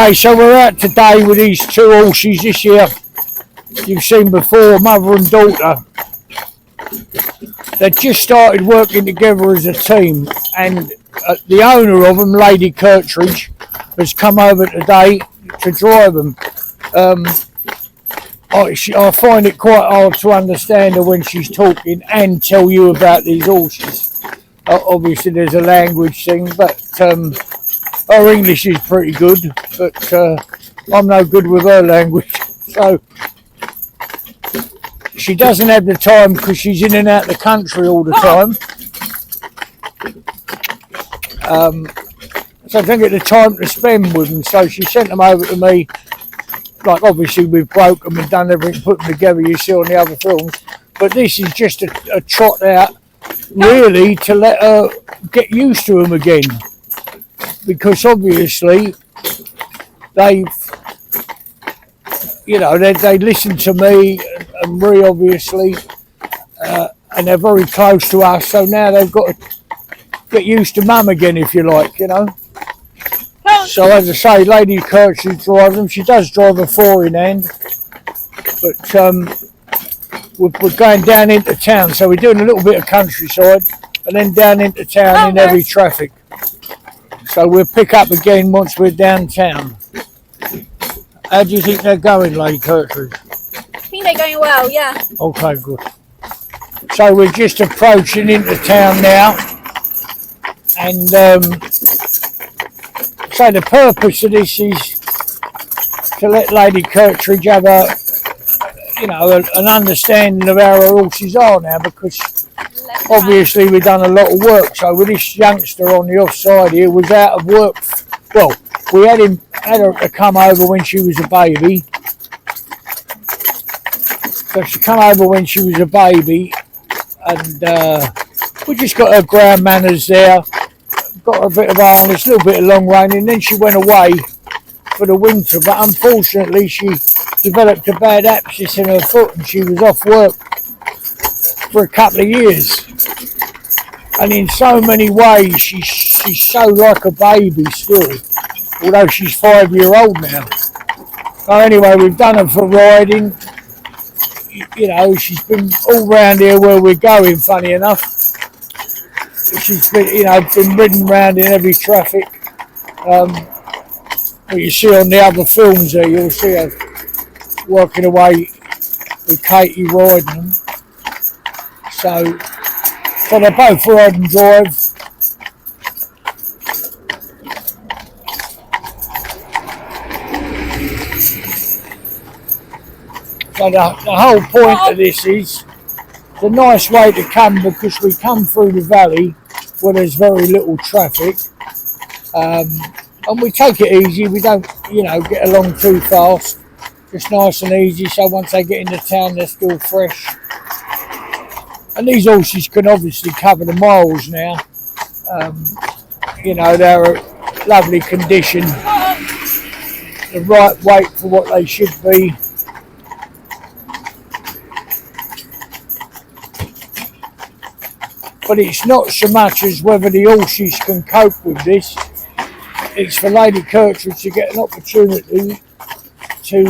Okay, so we're out today with these two horses this year. You've seen before, mother and daughter. They just started working together as a team, and the owner of them, Lady Curdridge, has come over today to drive them. I find it quite hard to understand her when she's talking and tell you about these horses. Obviously there's a language thing, but her English is pretty good, but I'm no good with her language. So she doesn't have the time because she's in and out of the country all the time. So I don't get the time to spend with them. So she sent them over to me. Like obviously we've broke them and done everything, put them together, you see on the other films. But this is just a trot out, really, to let her get used to them again. Because obviously they listen to me and Marie obviously, and they're very close to us. So now they've got to get used to mum again, if you like, you know. So as I say, Lady Curdridge drives them. She does drive a four in hand, but we're going down into town. So we're doing a little bit of countryside and then down into town in heavy traffic. So we'll pick up again once we're downtown. How do you think they're going, Lady Curdridge? I think they're going well, yeah. Okay, good. So we're just approaching into town now, and so the purpose of this is to let Lady Curdridge have an understanding of how her horses are now, because obviously we've done a lot of work. So with this youngster on the offside here was out of work. Well, we had her to come over when she was a baby. So she come over when she was a baby, and we just got her ground manners there. Got her a bit of harness, a little bit of long rein, and then she went away for the winter. But unfortunately, she developed a bad abscess in her foot, and she was off work for a couple of years. And in so many ways, she's so like a baby still, although she's 5 years old now. So anyway, we've done her for riding. You know, she's been all round here where we're going, funny enough. She's been, been ridden round in heavy traffic. You see on the other films there, you'll see her working away with Katie riding them. So they're both ride and drive. So the whole point of this is it's a nice way to come, because we come through the valley where there's very little traffic, and we take it easy. We don't, get along too fast. Just nice and easy. So once they get into town, they're still fresh. And these horses can obviously cover the miles now. They're a lovely condition, the right weight for what they should be. But it's not so much as whether the horses can cope with this. It's for Lady Curdridge to get an opportunity to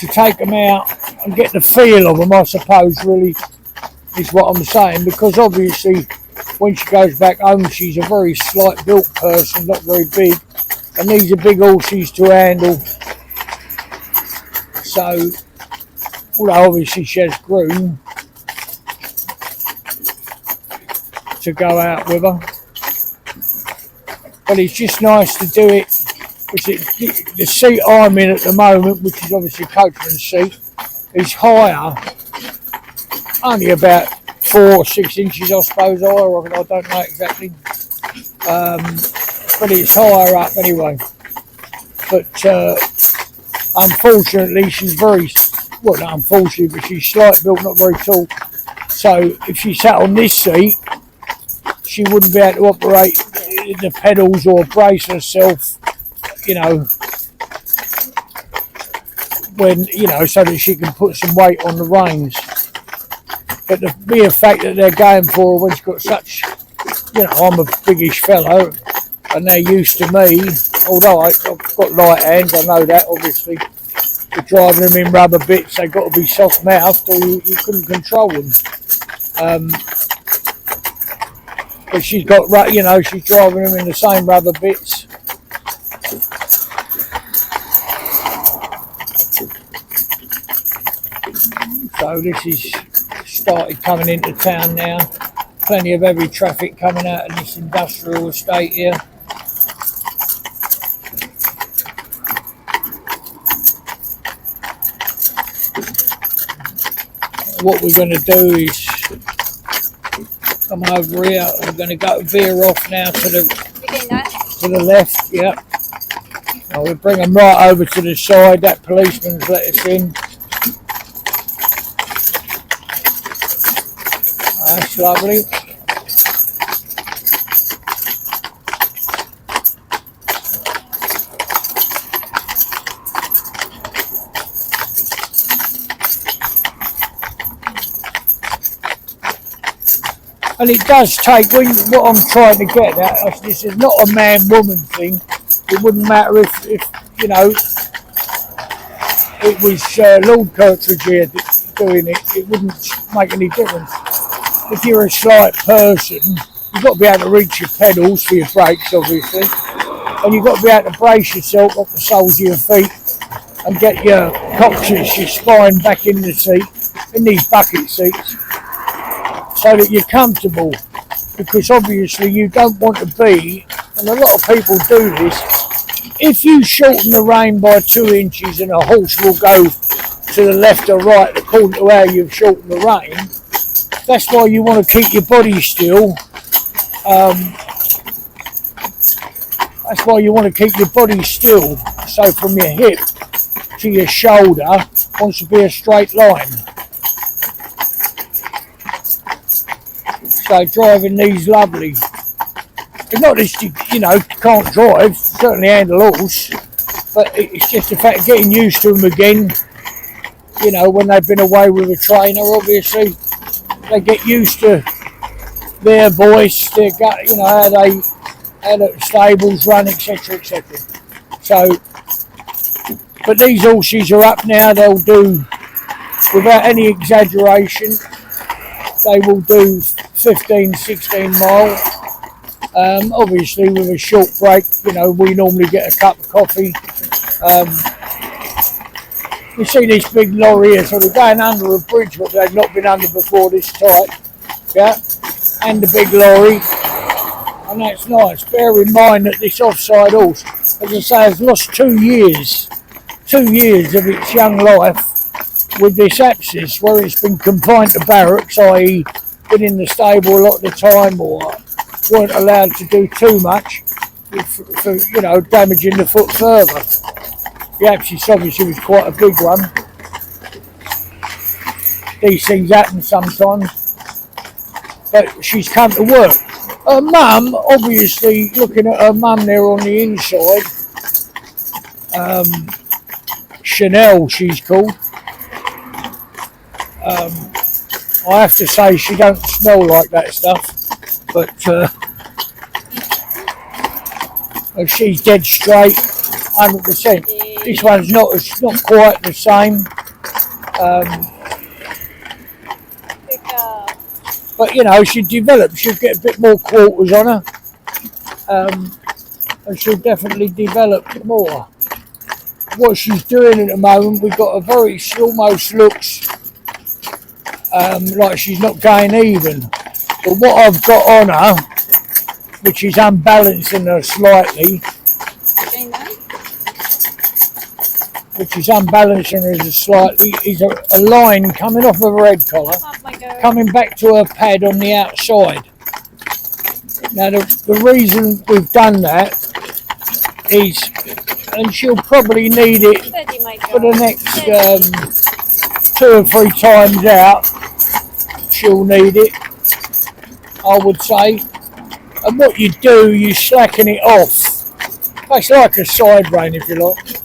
take them out and get the feel of them, I suppose, really, is what I'm saying. Because obviously, when she goes back home, she's a very slight built person, not very big. And these are big horses to handle. So, although obviously she has groom to go out with her, but it's just nice to do it. The seat I'm in at the moment, which is obviously coachman's seat, is higher, only about 4 or 6 inches, I suppose, higher. I don't know exactly, but it's higher up anyway. But unfortunately, she's not unfortunately, but she's slight built, not very tall. So if she sat on this seat, she wouldn't be able to operate the pedals or brace herself, when, so that she can put some weight on the reins. But the mere fact that they're going for her when she's got such, I'm a biggish fellow, and they're used to me. Although I've got light hands, I know that obviously. You're driving them in rubber bits, they've got to be soft mouthed or you couldn't control them. But she's got, you know, she's driving them in the same rubber bits. So this is started coming into town now. Plenty of heavy traffic coming out of this industrial estate here. What we're going to do is come over here. We're going to go veer off now to the left. Yeah. Now we'll bring them right over to the side. That policeman's let us in. That's lovely. And it does take, what I'm trying to get at, this is not a man-woman thing. It wouldn't matter if you know, it was Lord Curdridge here doing it. It wouldn't make any difference. If you're a slight person, you've got to be able to reach your pedals for your brakes, obviously. And you've got to be able to brace yourself off the soles of your feet and get your coccyx, your spine back in the seat, in these bucket seats, so that you're comfortable, because obviously you don't want to be, and a lot of people do this, if you shorten the rein by 2 inches and a horse will go to the left or right according to how you've shortened the rein, that's why you want to keep your body still. That's why you want to keep your body still, so from your hip to your shoulder wants to be a straight line. So driving these lovely. It's not that you know, can't drive, certainly handle horse, but it's just the fact of getting used to them again. You know, when they've been away with a trainer, obviously, they get used to their voice, their gut, you know, how the stables run, etc., etc. So, but these horses are up now. They'll do, without any exaggeration, they will do 15, 16 mile. Obviously with a short break, you know, we normally get a cup of coffee. You see this big lorry here, so they're going under a bridge what they've not been under before this tight. Yeah, and the big lorry, and that's nice. Bear in mind that this offside horse, as I say, has lost 2 years of its young life with this abscess, where it's been confined to barracks, i.e. been in the stable a lot of the time, or weren't allowed to do too much for you know, damaging the foot further. The abscess obviously was quite a big one. These things happen sometimes, but she's come to work. Her mum, obviously, looking at her mum there on the inside, Chanel she's called. I have to say she don't smell like that stuff, but she's dead straight, 100%. This one's not quite the same, but you know, she'll get a bit more quarters on her, and she'll definitely develop more. What she's doing at the moment, we've got she almost looks like she's not going even. But what I've got on her, which is unbalancing her slightly, is a line coming off of her head collar, coming back to her pad on the outside. Now the reason we've done that is, and she'll probably need it for the next 2 or 3 times out, she'll need it, I would say. And what you do, you slacken it off. It's like a side rein, if you like,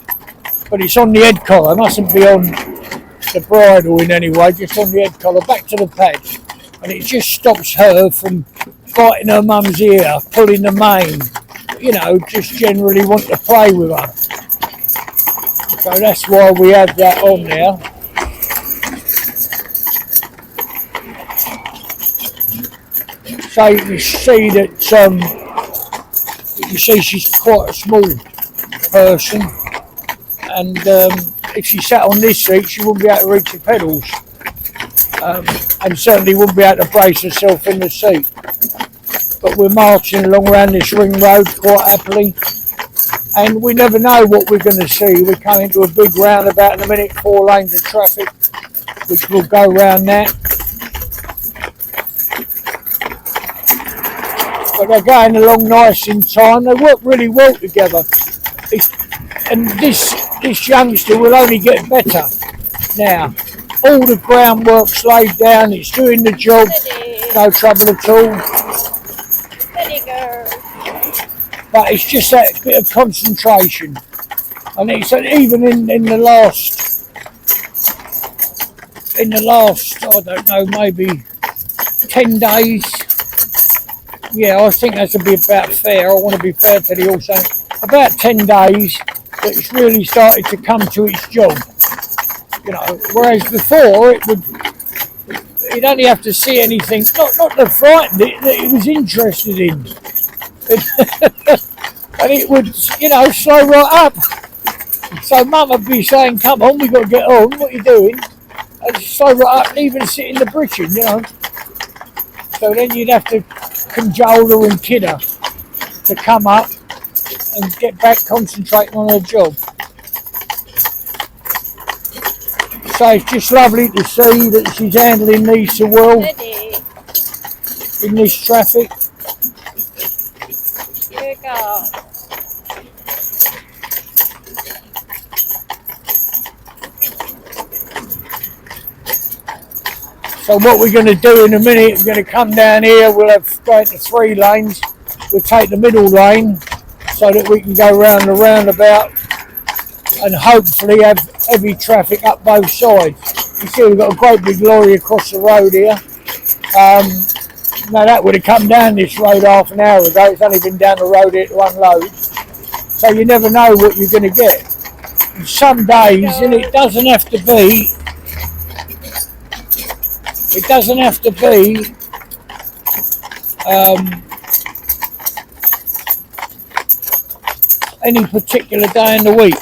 but it's on the head collar. It mustn't be on the bridle in any way, just on the head collar, back to the pad, and it just stops her from biting her mum's ear, pulling the mane. you know, just generally want to play with her. So that's why we have that on there. So you can see that, you can see she's quite a small person, and if she sat on this seat, she wouldn't be able to reach the pedals, and certainly wouldn't be able to brace herself in the seat. But we're marching along around this ring road quite happily, and we never know what we're going to see. We come into a big roundabout in a minute, 4 lanes of traffic, which will go round that. But they're going along nice in time. They work really well together. And this youngster will only get better now. All the groundwork's laid down. It's doing the job. No trouble at all. But it's just that bit of concentration. And it's even in the last, I don't know, maybe 10 days. Yeah, I think that would be about fair. I want to be fair to the also. About 10 days that it's really started to come to its job. You know, whereas before you'd only have to see anything, not to frighten it, that it was interested in. And it would, you know, slow right up. So Mum would be saying, come on, we've got to get on, what are you doing? And slow right up and even sit in the britching, you know. So then you'd have to cajole her and kid her to come up and get back concentrating on her job. So it's just lovely to see that she's handling these so well in this traffic. Good girl. So what we're going to do in a minute, we're going to come down here, we'll have go into 3 lanes, we'll take the middle lane so that we can go round the roundabout and hopefully have heavy traffic up both sides. You see we've got a great big lorry across the road here. Now that would have come down this road half an hour ago, it's only been down the road here to unload. So you never know what you're going to get. And some days, and it doesn't have to be any particular day in the week.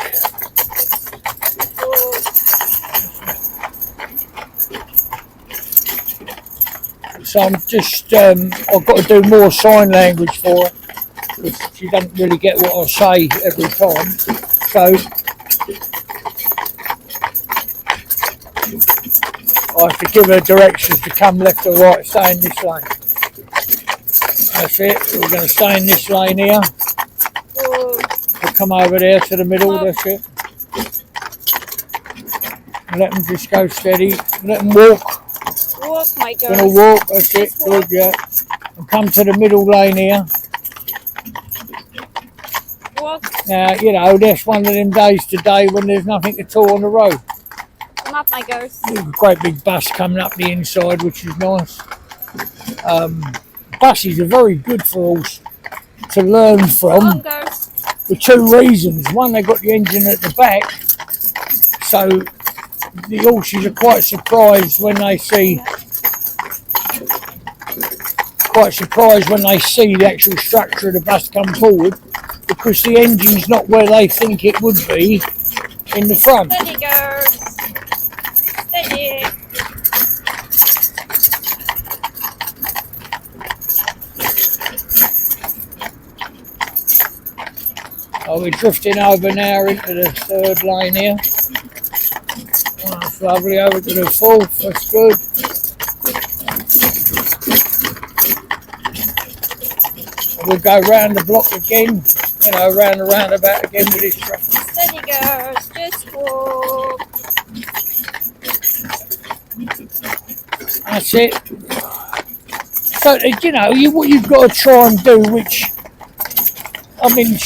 So I'm just, I've got to do more sign language for her, because she doesn't really get what I say every time. So I have to give her directions to come left or right, stay in this lane. That's it, we're going to stay in this lane here. We'll come over there to the middle, that's it. And let them just go steady, let them walk. Walk, my girl. Gonna walk, that's it, good, yeah. And come to the middle lane here. Walk. Now, you know, that's one of them days today when there's nothing at all on the road. Come up, my girls. There's a great big bus coming up the inside, which is nice. Buses are very good for us to learn from. Come on, girls. For 2 reasons. One, they've got the engine at the back, so the horses are quite surprised when they see the actual structure of the bus come forward, because the engine's not where they think it would be in the front. Steady, girls. Steady. Oh, we're drifting over now into the 3rd lane here. Oh, that's lovely, over to the 4th, that's good. And we'll go round the block again, you know, round the roundabout again with this traffic. Steady, girls. Just walk. That's it. So, you know, what you've got to try and do, which, I mean,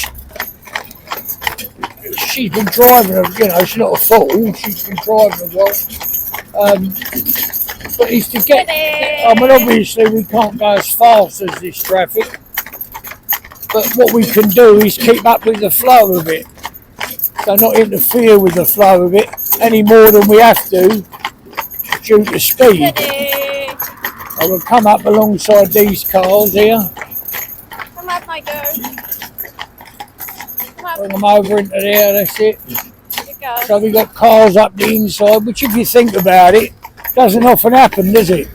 she's been driving her, you know, she's not a fool, she's been driving her well. But it's to get, I mean, obviously we can't go as fast as this traffic, But what we can do is keep up with the flow of it. So not interfere with the flow of it any more than we have to due to speed. Steady. I will come up alongside these cars here. Come up, my girls. Come up. Bring them over into there, that's it. Here you go. So we got cars up the inside, which if you think about it, doesn't often happen, does it?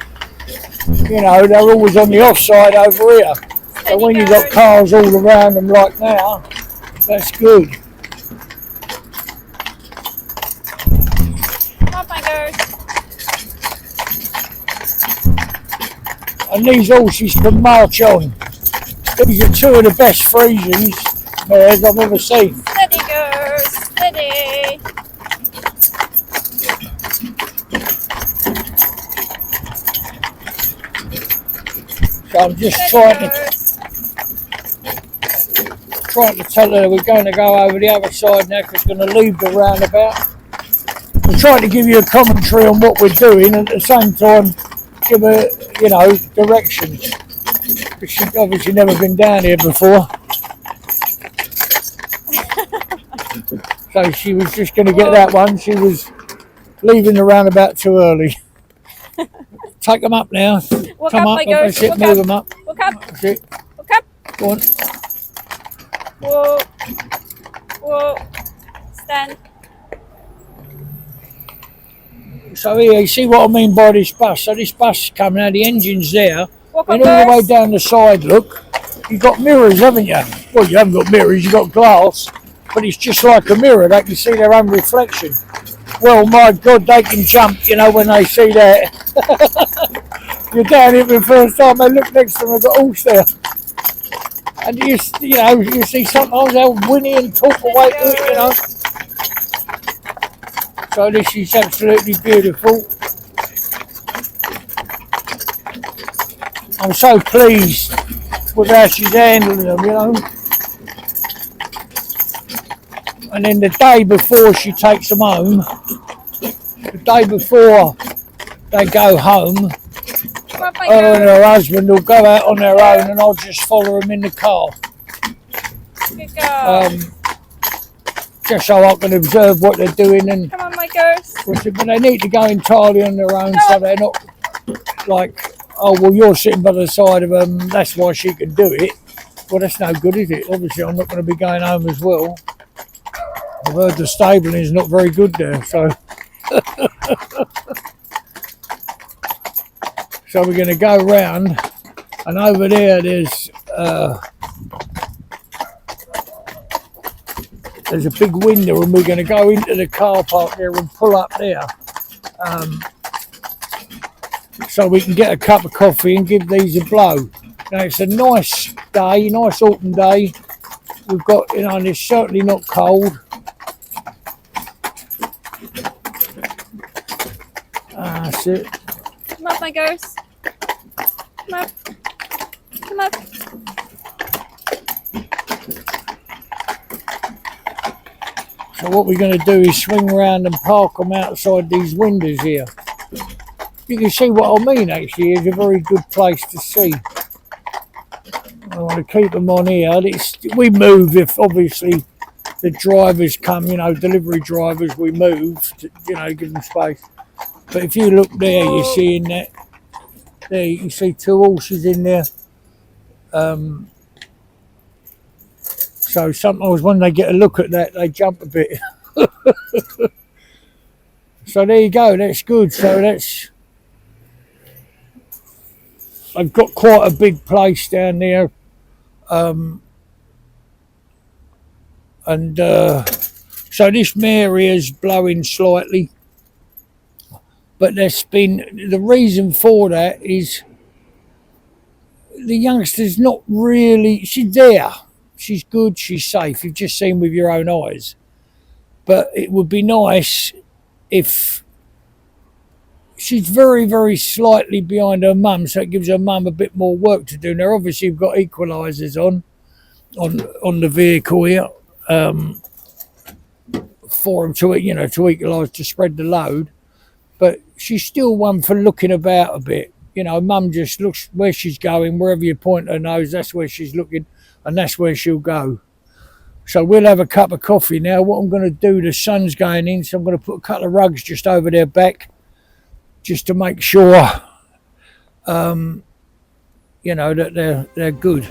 You know, they're always on the offside over here. So when you've got cars all around them like now, that's good. Come up, my girls. And these horses can march on. These are two of the best Friesians mares I've ever seen. Steady, girls. Steady. So I'm just Steady, trying to tell her we're going to go over the other side now because we're going to leave the roundabout. I'm trying to give you a commentary on what we're doing and at the same time give her, you know, directions. Because she's obviously never been down here before. So she was just going to get that one. She was leaving the roundabout too early. Take them up now. Walk Come up, up, my girls. that's it, Walk move up. them up. Walk up. That's it. Walk up. Go on. Walk. Walk. Stand. So here, you see what I mean by this bus? So this bus is coming out, the engine's there. Walk And up, all the way girls. down the side, look, you've got mirrors, haven't you? Well, you haven't got mirrors, you've got glass, but it's just like a mirror, they can see their own reflection. Well, my God, they can jump, you know, when they see that. You're down here for the first time, they look next to them, they've got a horse there. And you know, you see sometimes they'll whinny and talk away to it, you know. So this is absolutely beautiful. I'm so pleased with how she's handling them, you know. And then the day before she takes them home, the day before they go home, Come up, my her and girls. her husband will go out on their own and I'll just follow them in the car. Good girl. Just so I can observe what they're doing and Come on, my girls. but they need to go entirely on their own so they're not like, oh, well, you're sitting by the side of them, that's why she can do it. Well, that's no good, is it? Obviously, I'm not going to be going home as well. I've heard the stabling is not very good there, so. So we're going to go round, and over there there's a big window, and we're going to go into the car park there and pull up there. So we can get a cup of coffee and give these a blow. Now it's a nice day, nice autumn day. We've got, you know, and it's certainly not cold. That's it. Come up, my girls. Come up. Come up. So what we're going to do is swing around and park them outside these windows here. You can see what I mean, actually. It's a very good place to see. I want to keep them on here. We move if, obviously, the drivers come, you know, delivery drivers, we move, to, you know, give them space. But if you look there, you're seeing that. There, you can see two horses in there. So sometimes when they get a look at that, they jump a bit. So there you go, that's good. So that's... I've got quite a big place down there. So this mare is blowing slightly. But there's been... The reason for that is... The youngster's not really... She's there. She's good, she's safe. You've just seen with your own eyes. But it would be nice if she's very, very slightly behind her mum, so it gives her mum a bit more work to do. Now, obviously, you've got equalisers on the vehicle here for them to, you know, to equalise, to spread the load. But she's still one for looking about a bit. You know, mum just looks where she's going, wherever you point her nose, that's where she's looking. and that's where she'll go. So we'll have a cup of coffee now. What I'm going to do, the sun's going in, so I'm going to put a couple of rugs just over their back, just to make sure, you know, that they're good.